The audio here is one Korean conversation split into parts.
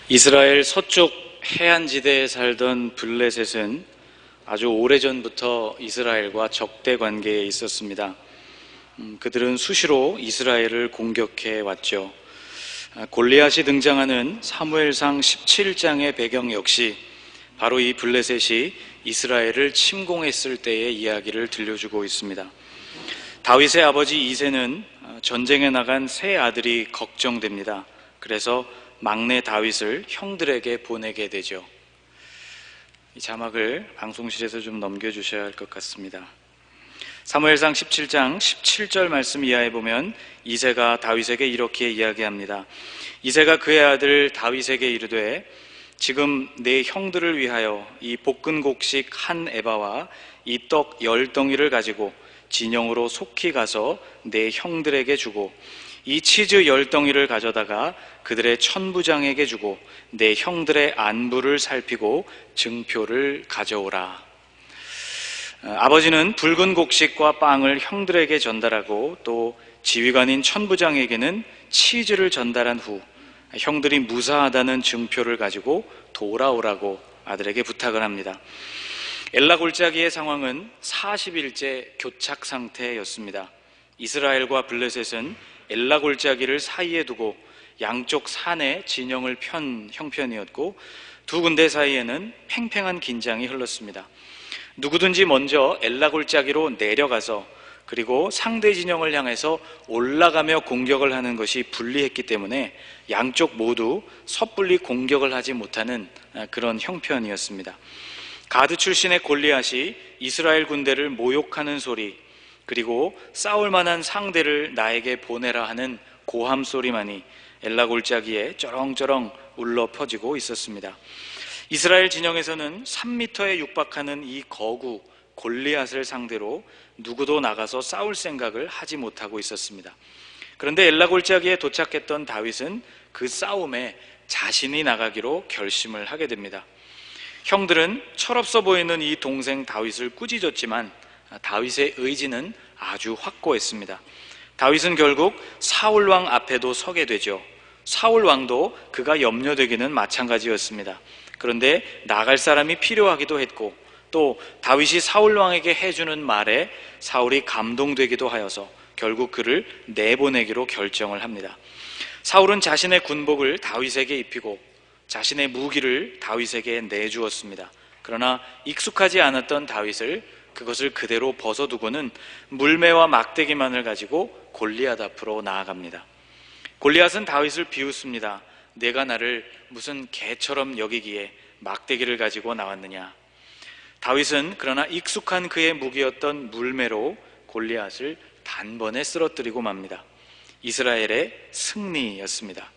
이스라엘 서쪽 해안지대에 살던 블레셋은 아주 오래전부터 이스라엘과 적대 관계에 있었습니다. 그들은 수시로 이스라엘을 공격해 왔죠. 골리앗이 등장하는 사무엘상 17장의 배경 역시 바로 이 블레셋이 이스라엘을 침공했을 때의 이야기를 들려주고 있습니다. 다윗의 아버지 이새는 전쟁에 나간 세 아들이 걱정됩니다. 그래서 막내 다윗을 형들에게 보내게 되죠. 이 자막을 방송실에서 좀 넘겨주셔야 할 것 같습니다. 사무엘상 17장 17절 말씀 이하에 보면 이새가 다윗에게 이렇게 이야기합니다. 이새가 그의 아들 다윗에게 이르되 지금 내 형들을 위하여 이 볶은 곡식 한 에바와 이 떡 10덩이를 가지고 진영으로 속히 가서 내 형들에게 주고 이 치즈 10덩이를 가져다가 그들의 천부장에게 주고 내 형들의 안부를 살피고 증표를 가져오라. 아버지는 붉은 곡식과 빵을 형들에게 전달하고 또 지휘관인 천부장에게는 치즈를 전달한 후 형들이 무사하다는 증표를 가지고 돌아오라고 아들에게 부탁을 합니다. 엘라 골짜기의 상황은 40일째 교착 상태였습니다. 이스라엘과 블레셋은 엘라 골짜기를 사이에 두고 양쪽 산에 진영을 편 형편이었고 두 군데 사이에는 팽팽한 긴장이 흘렀습니다. 누구든지 먼저 엘라 골짜기로 내려가서 그리고 상대 진영을 향해서 올라가며 공격을 하는 것이 불리했기 때문에 양쪽 모두 섣불리 공격을 하지 못하는 그런 형편이었습니다. 가드 출신의 골리앗이 이스라엘 군대를 모욕하는 소리, 그리고 싸울 만한 상대를 나에게 보내라 하는 고함 소리만이 엘라 골짜기에 쩌렁쩌렁 울러 퍼지고 있었습니다. 이스라엘 진영에서는 3m에 육박하는 이 거구 골리앗을 상대로 누구도 나가서 싸울 생각을 하지 못하고 있었습니다. 그런데 엘라 골짜기에 도착했던 다윗은 그 싸움에 자신이 나가기로 결심을 하게 됩니다. 형들은 철없어 보이는 이 동생 다윗을 꾸짖었지만 다윗의 의지는 아주 확고했습니다. 다윗은 결국 사울 왕 앞에도 서게 되죠. 사울 왕도 그가 염려되기는 마찬가지였습니다. 그런데 나갈 사람이 필요하기도 했고 또 다윗이 사울 왕에게 해주는 말에 사울이 감동되기도 하여서 결국 그를 내보내기로 결정을 합니다. 사울은 자신의 군복을 다윗에게 입히고 자신의 무기를 다윗에게 내주었습니다. 그러나 익숙하지 않았던 다윗을 그것을 그대로 벗어두고는 물매와 막대기만을 가지고 골리앗 앞으로 나아갑니다. 골리앗은 다윗을 비웃습니다. 내가 나를 무슨 개처럼 여기기에 막대기를 가지고 나왔느냐. 다윗은 그러나 익숙한 그의 무기였던 물매로 골리앗을 단번에 쓰러뜨리고 맙니다. 이스라엘의 승리였습니다.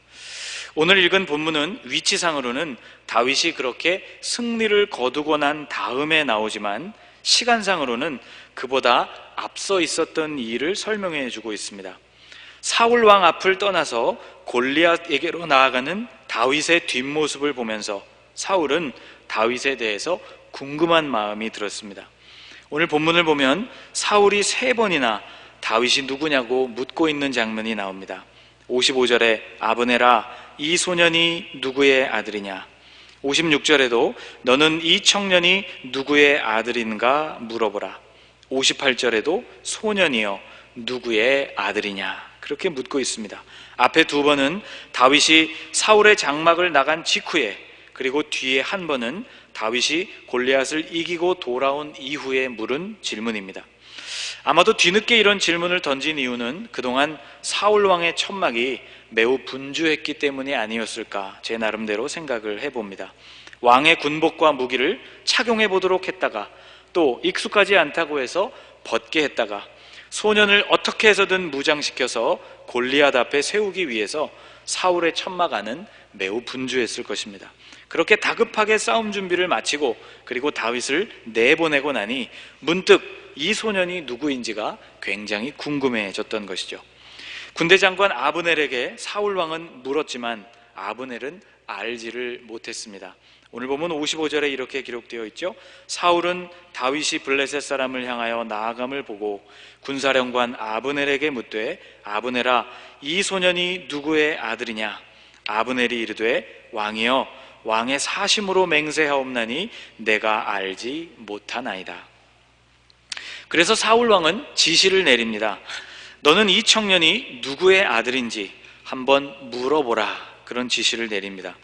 오늘 읽은 본문은 위치상으로는 다윗이 그렇게 승리를 거두고 난 다음에 나오지만 시간상으로는 그보다 앞서 있었던 일을 설명해 주고 있습니다. 사울 왕 앞을 떠나서 골리앗에게로 나아가는 다윗의 뒷모습을 보면서 사울은 다윗에 대해서 궁금한 마음이 들었습니다. 오늘 본문을 보면 사울이 3번이나 다윗이 누구냐고 묻고 있는 장면이 나옵니다. 55절에 아브네라 이 소년이 누구의 아들이냐, 56절에도 너는 이 청년이 누구의 아들인가 물어보라, 58절에도 소년이여 누구의 아들이냐 그렇게 묻고 있습니다. 앞에 2번은 다윗이 사울의 장막을 나간 직후에, 그리고 뒤에 한 번은 다윗이 골리앗을 이기고 돌아온 이후에 물은 질문입니다. 아마도 뒤늦게 이런 질문을 던진 이유는 그동안 사울 왕의 천막이 매우 분주했기 때문이 아니었을까 제 나름대로 생각을 해봅니다. 왕의 군복과 무기를 착용해 보도록 했다가 또 익숙하지 않다고 해서 벗게 했다가 소년을 어떻게 해서든 무장시켜서 골리앗 앞에 세우기 위해서 사울의 천막 안은 매우 분주했을 것입니다. 그렇게 다급하게 싸움 준비를 마치고 그리고 다윗을 내보내고 나니 문득 이 소년이 누구인지가 굉장히 궁금해졌던 것이죠. 군대 장관 아브넬에게 사울 왕은 물었지만 아브넬은 알지를 못했습니다. 오늘 보면 55절에 이렇게 기록되어 있죠. 사울은 다윗이 블레셋 사람을 향하여 나아감을 보고 군사령관 아브넬에게 묻되 아브넬아 이 소년이 누구의 아들이냐, 아브넬이 이르되 왕이여 왕의 사심으로 맹세하옵나니 내가 알지 못하나이다. 그래서 사울 왕은 지시를 내립니다. 너는 이 청년이 누구의 아들인지 한번 물어보라. 그런 지시를 내립니다.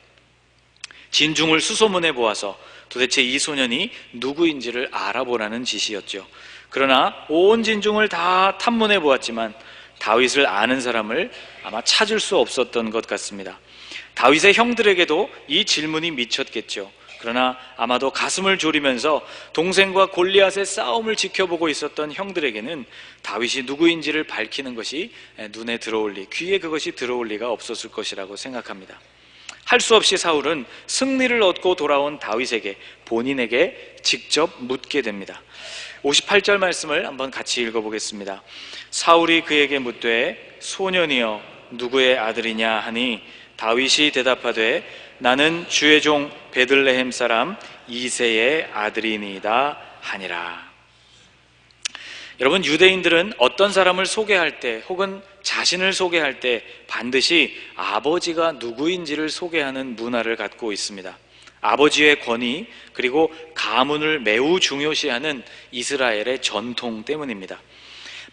진중을 수소문해 보아서 도대체 이 소년이 누구인지를 알아보라는 지시였죠. 그러나 온 진중을 다 탐문해 보았지만 다윗을 아는 사람을 아마 찾을 수 없었던 것 같습니다. 다윗의 형들에게도 이 질문이 미쳤겠죠. 그러나 아마도 가슴을 졸이면서 동생과 골리앗의 싸움을 지켜보고 있었던 형들에게는 다윗이 누구인지를 밝히는 것이 눈에 들어올 리, 귀에 그것이 들어올 리가 없었을 것이라고 생각합니다. 할 수 없이 사울은 승리를 얻고 돌아온 다윗에게, 본인에게 직접 묻게 됩니다. 58절 말씀을 한번 같이 읽어보겠습니다. 사울이 그에게 묻되 소년이여 누구의 아들이냐 하니 다윗이 대답하되 나는 주의 종 베들레헴 사람 이새의 아들이니이다 하니라. 여러분, 유대인들은 어떤 사람을 소개할 때 혹은 자신을 소개할 때 반드시 아버지가 누구인지를 소개하는 문화를 갖고 있습니다. 아버지의 권위 그리고 가문을 매우 중요시하는 이스라엘의 전통 때문입니다.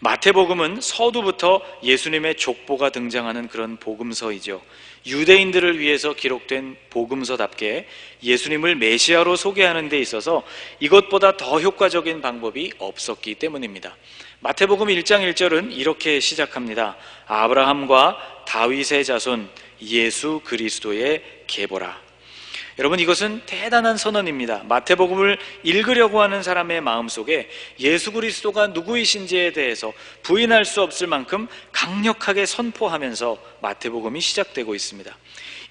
마태복음은 서두부터 예수님의 족보가 등장하는 그런 복음서이죠. 유대인들을 위해서 기록된 복음서답게 예수님을 메시아로 소개하는 데 있어서 이것보다 더 효과적인 방법이 없었기 때문입니다. 마태복음 1장 1절은 이렇게 시작합니다. 아브라함과 다윗의 자손 예수 그리스도의 계보라. 여러분, 이것은 대단한 선언입니다. 마태복음을 읽으려고 하는 사람의 마음속에 예수 그리스도가 누구이신지에 대해서 부인할 수 없을 만큼 강력하게 선포하면서 마태복음이 시작되고 있습니다.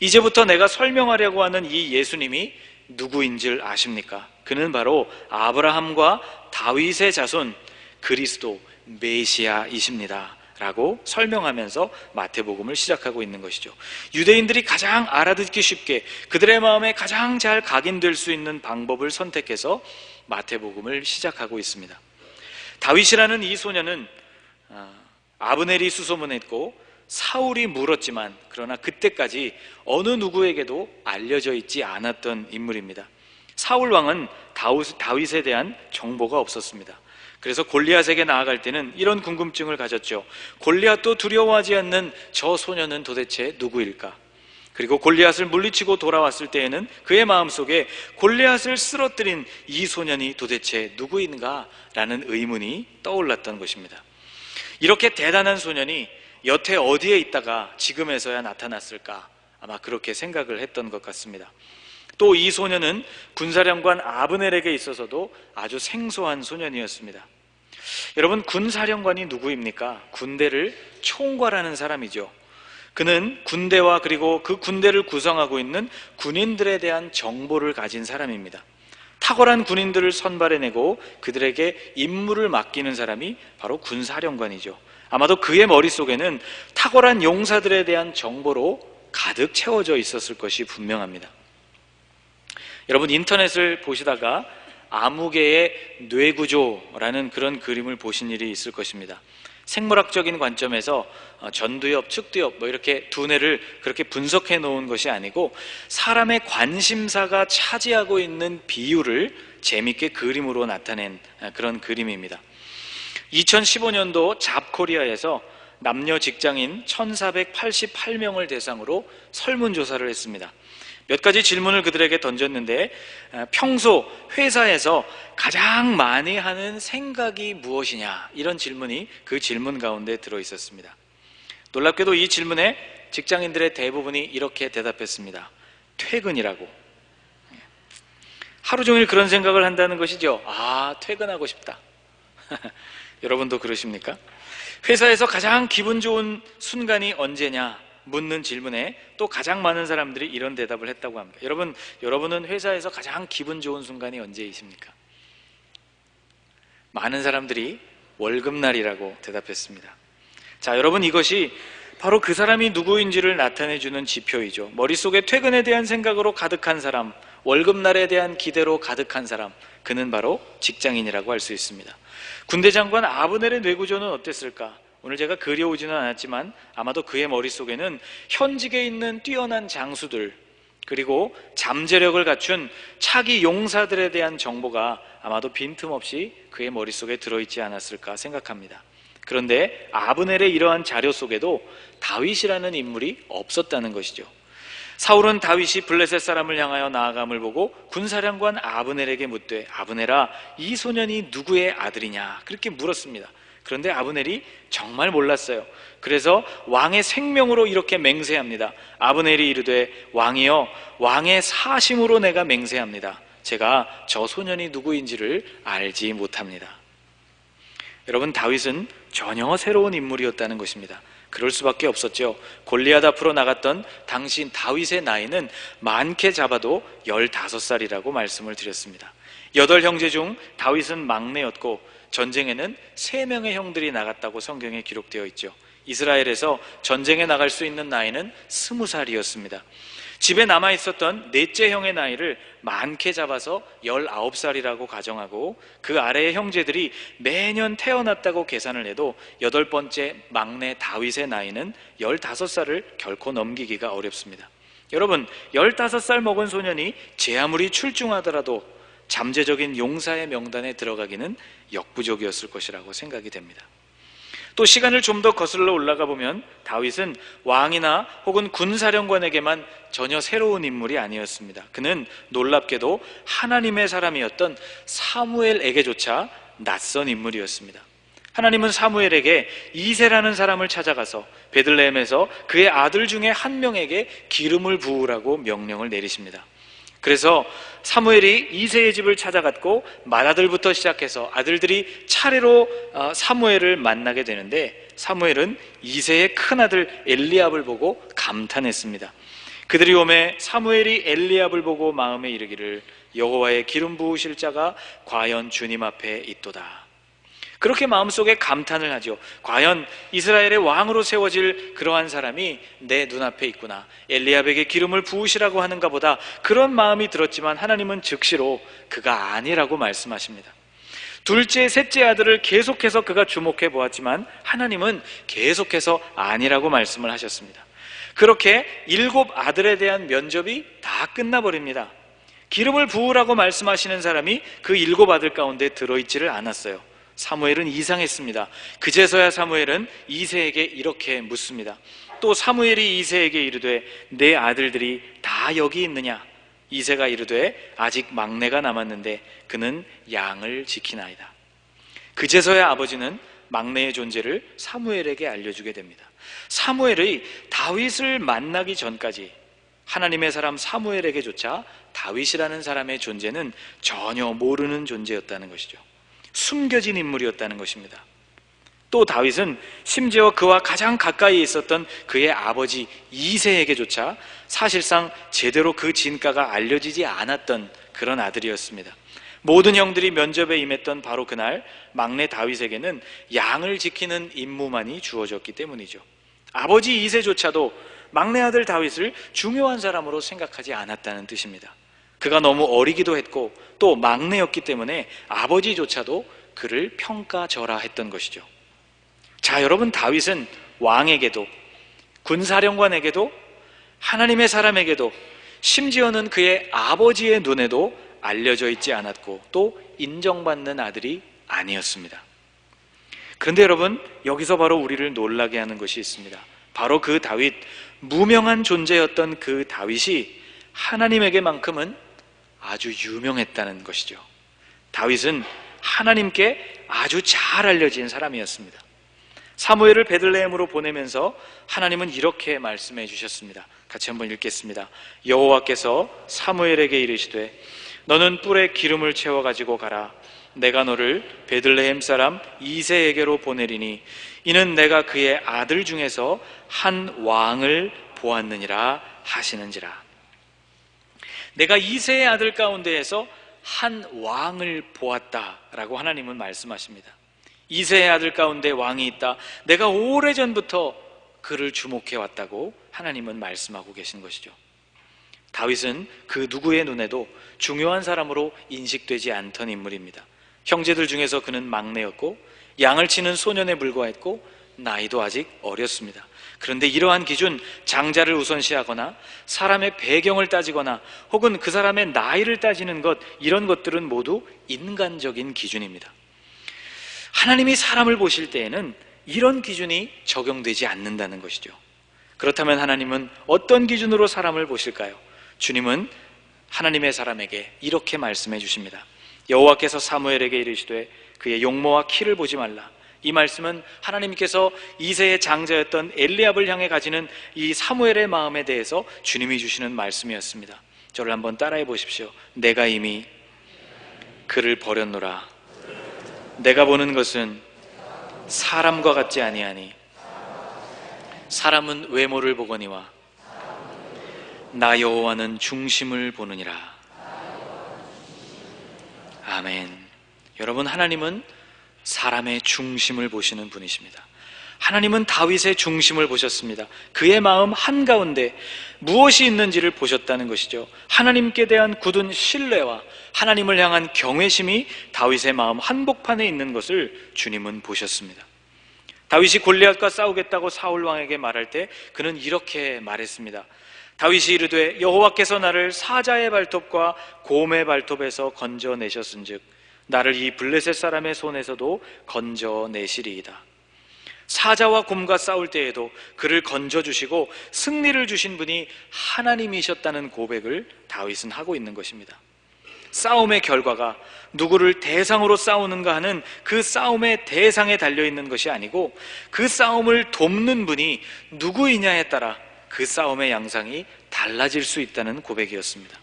이제부터 내가 설명하려고 하는 이 예수님이 누구인지를 아십니까? 그는 바로 아브라함과 다윗의 자손 그리스도 메시아이십니다 라고 설명하면서 마태복음을 시작하고 있는 것이죠. 유대인들이 가장 알아듣기 쉽게 그들의 마음에 가장 잘 각인될 수 있는 방법을 선택해서 마태복음을 시작하고 있습니다. 다윗이라는 이 소년은 아브넬이 수소문했고 사울이 물었지만 그러나 그때까지 어느 누구에게도 알려져 있지 않았던 인물입니다. 사울 왕은 다윗에 대한 정보가 없었습니다. 그래서 골리앗에게 나아갈 때는 이런 궁금증을 가졌죠. 골리앗도 두려워하지 않는 저 소년은 도대체 누구일까? 그리고 골리앗을 물리치고 돌아왔을 때에는 그의 마음속에 골리앗을 쓰러뜨린 이 소년이 도대체 누구인가? 라는 의문이 떠올랐던 것입니다. 이렇게 대단한 소년이 여태 어디에 있다가 지금에서야 나타났을까? 아마 그렇게 생각을 했던 것 같습니다. 또 이 소년은 군사령관 아브넬에게 있어서도 아주 생소한 소년이었습니다. 여러분, 군사령관이 누구입니까? 군대를 총괄하는 사람이죠. 그는 군대와 그리고 그 군대를 구성하고 있는 군인들에 대한 정보를 가진 사람입니다. 탁월한 군인들을 선발해내고 그들에게 임무를 맡기는 사람이 바로 군사령관이죠. 아마도 그의 머릿속에는 탁월한 용사들에 대한 정보로 가득 채워져 있었을 것이 분명합니다. 여러분, 인터넷을 보시다가 아무개의 뇌구조라는 그런 그림을 보신 일이 있을 것입니다. 생물학적인 관점에서 전두엽, 측두엽 이렇게 두뇌를 그렇게 분석해 놓은 것이 아니고 사람의 관심사가 차지하고 있는 비율을 재밌게 그림으로 나타낸 그런 그림입니다. 2015년도 잡코리아에서 남녀 직장인 1488명을 대상으로 설문조사를 했습니다. 몇 가지 질문을 그들에게 던졌는데 평소 회사에서 가장 많이 하는 생각이 무엇이냐, 이런 질문이 그 질문 가운데 들어있었습니다. 놀랍게도 이 질문에 직장인들의 대부분이 이렇게 대답했습니다. 퇴근이라고. 하루 종일 그런 생각을 한다는 것이죠. 퇴근하고 싶다. 여러분도 그러십니까? 회사에서 가장 기분 좋은 순간이 언제냐 묻는 질문에 또 가장 많은 사람들이 이런 대답을 했다고 합니다. 여러분은 회사에서 가장 기분 좋은 순간이 언제이십니까? 많은 사람들이 월급날이라고 대답했습니다. 자, 여러분, 이것이 바로 그 사람이 누구인지를 나타내주는 지표이죠. 머릿속에 퇴근에 대한 생각으로 가득한 사람, 월급날에 대한 기대로 가득한 사람, 그는 바로 직장인이라고 할 수 있습니다. 군대 장관 아브넬의 뇌구조는 어땠을까? 오늘 제가 그려오지는 않았지만 아마도 그의 머릿속에는 현직에 있는 뛰어난 장수들, 그리고 잠재력을 갖춘 차기 용사들에 대한 정보가 아마도 빈틈없이 그의 머릿속에 들어있지 않았을까 생각합니다. 그런데 아브넬의 이러한 자료 속에도 다윗이라는 인물이 없었다는 것이죠. 사울은 다윗이 블레셋 사람을 향하여 나아감을 보고 군사령관 아브넬에게 묻되 아브넬아, 이 소년이 누구의 아들이냐 그렇게 물었습니다. 그런데 아브넬이 정말 몰랐어요. 그래서 왕의 생명으로 이렇게 맹세합니다. 아브넬이 이르되 왕이여, 왕의 사심으로 내가 맹세합니다. 제가 저 소년이 누구인지를 알지 못합니다. 여러분, 다윗은 전혀 새로운 인물이었다는 것입니다. 그럴 수밖에 없었죠. 골리앗 앞으로 나갔던 당시 다윗의 나이는 많게 잡아도 15살이라고 말씀을 드렸습니다. 8형제 중 다윗은 막내였고 전쟁에는 3명의 형들이 나갔다고 성경에 기록되어 있죠. 이스라엘에서 전쟁에 나갈 수 있는 나이는 20살이었습니다. 집에 남아있었던 넷째 형의 나이를 많게 잡아서 19살이라고 가정하고 그 아래의 형제들이 매년 태어났다고 계산을 해도 8번째 막내 다윗의 나이는 15살을 결코 넘기기가 어렵습니다. 여러분, 15살 먹은 소년이 제 아무리 출중하더라도 잠재적인 용사의 명단에 들어가기는 역부족이었을 것이라고 생각이 됩니다. 또 시간을 좀 더 거슬러 올라가 보면 다윗은 왕이나 혹은 군사령관에게만 전혀 새로운 인물이 아니었습니다. 그는 놀랍게도 하나님의 사람이었던 사무엘에게조차 낯선 인물이었습니다. 하나님은 사무엘에게 이새라는 사람을 찾아가서 베들레헴에서 그의 아들 중에 한 명에게 기름을 부으라고 명령을 내리십니다. 그래서 사무엘이 이새의 집을 찾아갔고 맏아들부터 시작해서 아들들이 차례로 사무엘을 만나게 되는데 사무엘은 이새의 큰아들 엘리압을 보고 감탄했습니다. 그들이 오매 사무엘이 엘리압을 보고 마음에 이르기를 여호와의 기름 부으실 자가 과연 주님 앞에 있도다. 그렇게 마음속에 감탄을 하죠. 과연 이스라엘의 왕으로 세워질 그러한 사람이 내 눈앞에 있구나. 엘리압에게 기름을 부으시라고 하는가 보다. 그런 마음이 들었지만 하나님은 즉시로 그가 아니라고 말씀하십니다. 둘째, 셋째 아들을 계속해서 그가 주목해 보았지만 하나님은 계속해서 아니라고 말씀을 하셨습니다. 그렇게 7 아들에 대한 면접이 다 끝나버립니다. 기름을 부으라고 말씀하시는 사람이 그 7 아들 가운데 들어있지를 않았어요. 사무엘은 이상했습니다. 그제서야 사무엘은 이새에게 이렇게 묻습니다. 또 사무엘이 이새에게 이르되 내 아들들이 다 여기 있느냐? 이새가 이르되 아직 막내가 남았는데 그는 양을 지키나이다. 그제서야 아버지는 막내의 존재를 사무엘에게 알려주게 됩니다. 사무엘의 다윗을 만나기 전까지 하나님의 사람 사무엘에게조차 다윗이라는 사람의 존재는 전혀 모르는 존재였다는 것이죠. 숨겨진 인물이었다는 것입니다. 또 다윗은 심지어 그와 가장 가까이 있었던 그의 아버지 이새에게조차 사실상 제대로 그 진가가 알려지지 않았던 그런 아들이었습니다. 모든 형들이 면접에 임했던 바로 그날 막내 다윗에게는 양을 지키는 임무만이 주어졌기 때문이죠. 아버지 이새조차도 막내 아들 다윗을 중요한 사람으로 생각하지 않았다는 뜻입니다. 그가 너무 어리기도 했고 또 막내였기 때문에 아버지조차도 그를 평가절하했던 것이죠. 자, 여러분, 다윗은 왕에게도 군사령관에게도 하나님의 사람에게도 심지어는 그의 아버지의 눈에도 알려져 있지 않았고 또 인정받는 아들이 아니었습니다. 그런데 여러분, 여기서 바로 우리를 놀라게 하는 것이 있습니다. 바로 그 다윗, 무명한 존재였던 그 다윗이 하나님에게만큼은 아주 유명했다는 것이죠. 다윗은 하나님께 아주 잘 알려진 사람이었습니다. 사무엘을 베들레헴으로 보내면서 하나님은 이렇게 말씀해 주셨습니다. 같이 한번 읽겠습니다. 여호와께서 사무엘에게 이르시되 너는 뿔에 기름을 채워 가지고 가라. 내가 너를 베들레헴 사람 이새에게로 보내리니 이는 내가 그의 아들 중에서 한 왕을 보았느니라 하시는지라. 내가 이새의 아들 가운데에서 한 왕을 보았다라고 하나님은 말씀하십니다. 이새의 아들 가운데 왕이 있다. 내가 오래전부터 그를 주목해 왔다고 하나님은 말씀하고 계신 것이죠. 다윗은 그 누구의 눈에도 중요한 사람으로 인식되지 않던 인물입니다. 형제들 중에서 그는 막내였고 양을 치는 소년에 불과했고 나이도 아직 어렸습니다. 그런데 이러한 기준, 장자를 우선시하거나 사람의 배경을 따지거나 혹은 그 사람의 나이를 따지는 것, 이런 것들은 모두 인간적인 기준입니다. 하나님이 사람을 보실 때에는 이런 기준이 적용되지 않는다는 것이죠. 그렇다면 하나님은 어떤 기준으로 사람을 보실까요? 주님은 하나님의 사람에게 이렇게 말씀해 주십니다. 여호와께서 사무엘에게 이르시되 그의 용모와 키를 보지 말라. 이 말씀은 하나님께서 이새의 장자였던 엘리압을 향해 가지는 이 사무엘의 마음에 대해서 주님이 주시는 말씀이었습니다. 저를 한번 따라해 보십시오. 내가 이미 그를 버렸노라. 내가 보는 것은 사람과 같지 아니하니 사람은 외모를 보거니와 나 여호와는 중심을 보느니라. 아멘. 여러분, 하나님은 사람의 중심을 보시는 분이십니다. 하나님은 다윗의 중심을 보셨습니다. 그의 마음 한가운데 무엇이 있는지를 보셨다는 것이죠. 하나님께 대한 굳은 신뢰와 하나님을 향한 경외심이 다윗의 마음 한복판에 있는 것을 주님은 보셨습니다. 다윗이 골리앗과 싸우겠다고 사울 왕에게 말할 때 그는 이렇게 말했습니다. 다윗이 이르되 여호와께서 나를 사자의 발톱과 곰의 발톱에서 건져내셨은즉 나를 이 블레셋 사람의 손에서도 건져내시리이다. 사자와 곰과 싸울 때에도 그를 건져주시고 승리를 주신 분이 하나님이셨다는 고백을 다윗은 하고 있는 것입니다. 싸움의 결과가 누구를 대상으로 싸우는가 하는 그 싸움의 대상에 달려있는 것이 아니고 그 싸움을 돕는 분이 누구이냐에 따라 그 싸움의 양상이 달라질 수 있다는 고백이었습니다.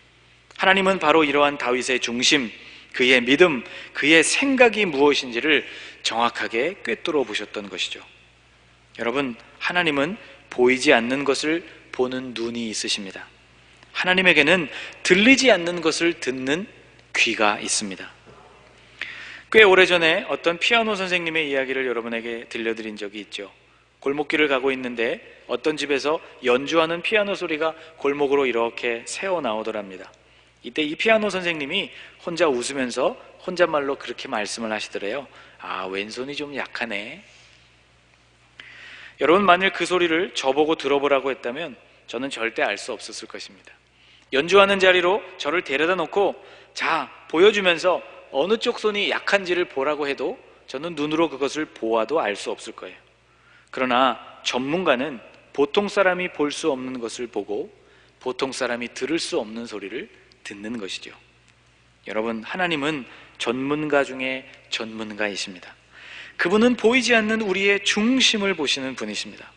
하나님은 바로 이러한 다윗의 중심, 그의 믿음, 그의 생각이 무엇인지를 정확하게 꿰뚫어 보셨던 것이죠. 여러분, 하나님은 보이지 않는 것을 보는 눈이 있으십니다. 하나님에게는 들리지 않는 것을 듣는 귀가 있습니다. 꽤 오래전에 어떤 피아노 선생님의 이야기를 여러분에게 들려드린 적이 있죠. 골목길을 가고 있는데 어떤 집에서 연주하는 피아노 소리가 골목으로 이렇게 새어 나오더랍니다. 이때 이 피아노 선생님이 혼자 웃으면서 혼잣말로 그렇게 말씀을 하시더래요. 아, 왼손이 좀 약하네. 여러분, 만일 그 소리를 저보고 들어보라고 했다면 저는 절대 알 수 없었을 것입니다. 연주하는 자리로 저를 데려다 놓고 자, 보여주면서 어느 쪽 손이 약한지를 보라고 해도 저는 눈으로 그것을 보아도 알 수 없을 거예요. 그러나 전문가는 보통 사람이 볼 수 없는 것을 보고 보통 사람이 들을 수 없는 소리를 듣는 것이죠. 여러분, 하나님은 전문가 중에 전문가이십니다. 그분은 보이지 않는 우리의 중심을 보시는 분이십니다.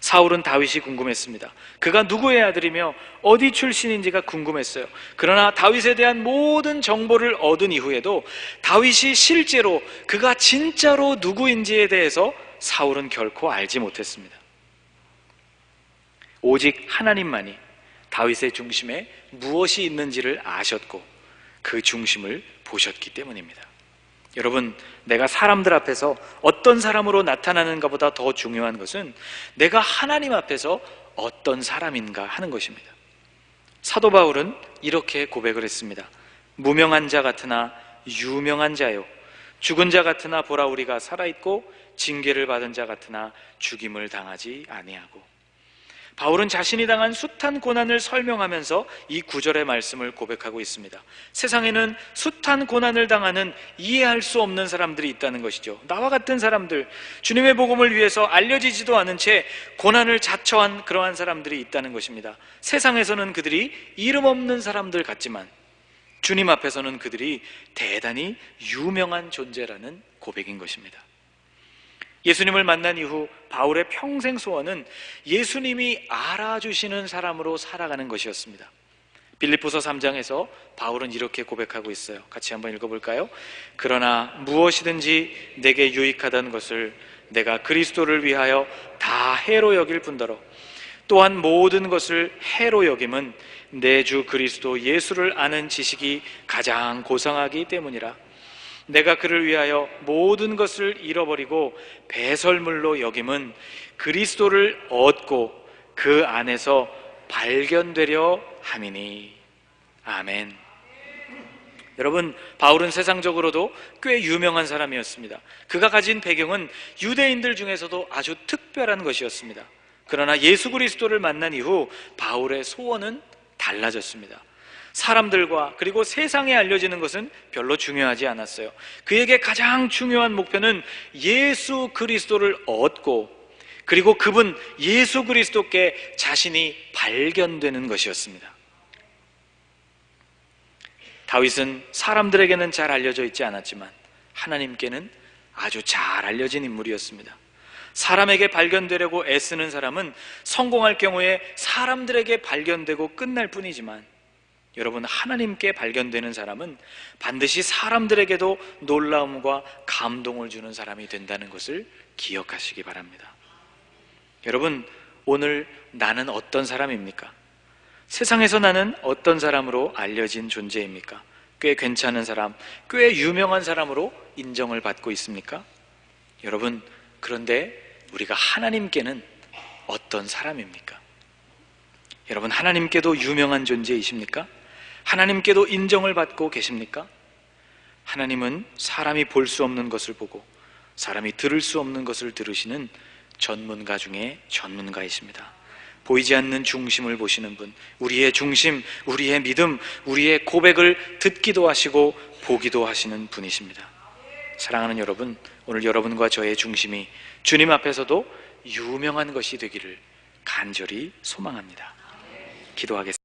사울은 다윗이 궁금했습니다. 그가 누구의 아들이며 어디 출신인지가 궁금했어요. 그러나 다윗에 대한 모든 정보를 얻은 이후에도 다윗이 실제로 그가 진짜로 누구인지에 대해서 사울은 결코 알지 못했습니다. 오직 하나님만이 다윗의 중심에 무엇이 있는지를 아셨고 그 중심을 보셨기 때문입니다. 여러분, 내가 사람들 앞에서 어떤 사람으로 나타나는가 보다 더 중요한 것은 내가 하나님 앞에서 어떤 사람인가 하는 것입니다. 사도 바울은 이렇게 고백을 했습니다. 무명한 자 같으나 유명한 자요, 죽은 자 같으나 보라 우리가 살아있고 징계를 받은 자 같으나 죽임을 당하지 아니하고. 바울은 자신이 당한 숱한 고난을 설명하면서 이 구절의 말씀을 고백하고 있습니다. 세상에는 숱한 고난을 당하는 이해할 수 없는 사람들이 있다는 것이죠. 나와 같은 사람들, 주님의 복음을 위해서 알려지지도 않은 채 고난을 자처한 그러한 사람들이 있다는 것입니다. 세상에서는 그들이 이름 없는 사람들 같지만 주님 앞에서는 그들이 대단히 유명한 존재라는 고백인 것입니다. 예수님을 만난 이후 바울의 평생 소원은 예수님이 알아주시는 사람으로 살아가는 것이었습니다. 빌립보서 3장에서 바울은 이렇게 고백하고 있어요. 같이 한번 읽어볼까요? 그러나 무엇이든지 내게 유익하다는 것을 내가 그리스도를 위하여 다 해로 여길 뿐더러 또한 모든 것을 해로 여김은 내 주 그리스도 예수를 아는 지식이 가장 고상하기 때문이라. 내가 그를 위하여 모든 것을 잃어버리고 배설물로 여김은 그리스도를 얻고 그 안에서 발견되려 함이니. 아멘. 여러분, 바울은 세상적으로도 꽤 유명한 사람이었습니다. 그가 가진 배경은 유대인들 중에서도 아주 특별한 것이었습니다. 그러나 예수 그리스도를 만난 이후 바울의 소원은 달라졌습니다. 사람들과 그리고 세상에 알려지는 것은 별로 중요하지 않았어요. 그에게 가장 중요한 목표는 예수 그리스도를 얻고, 그리고 그분 예수 그리스도께 자신이 발견되는 것이었습니다. 다윗은 사람들에게는 잘 알려져 있지 않았지만 하나님께는 아주 잘 알려진 인물이었습니다. 사람에게 발견되려고 애쓰는 사람은 성공할 경우에 사람들에게 발견되고 끝날 뿐이지만, 여러분, 하나님께 발견되는 사람은 반드시 사람들에게도 놀라움과 감동을 주는 사람이 된다는 것을 기억하시기 바랍니다. 여러분, 오늘 나는 어떤 사람입니까? 세상에서 나는 어떤 사람으로 알려진 존재입니까? 꽤 괜찮은 사람, 꽤 유명한 사람으로 인정을 받고 있습니까? 여러분, 그런데 우리가 하나님께는 어떤 사람입니까? 여러분, 하나님께도 유명한 존재이십니까? 하나님께도 인정을 받고 계십니까? 하나님은 사람이 볼 수 없는 것을 보고 사람이 들을 수 없는 것을 들으시는 전문가 중에 전문가이십니다. 보이지 않는 중심을 보시는 분, 우리의 중심, 우리의 믿음, 우리의 고백을 듣기도 하시고 보기도 하시는 분이십니다. 사랑하는 여러분, 오늘 여러분과 저의 중심이 주님 앞에서도 유명한 것이 되기를 간절히 소망합니다. 기도하겠습니다.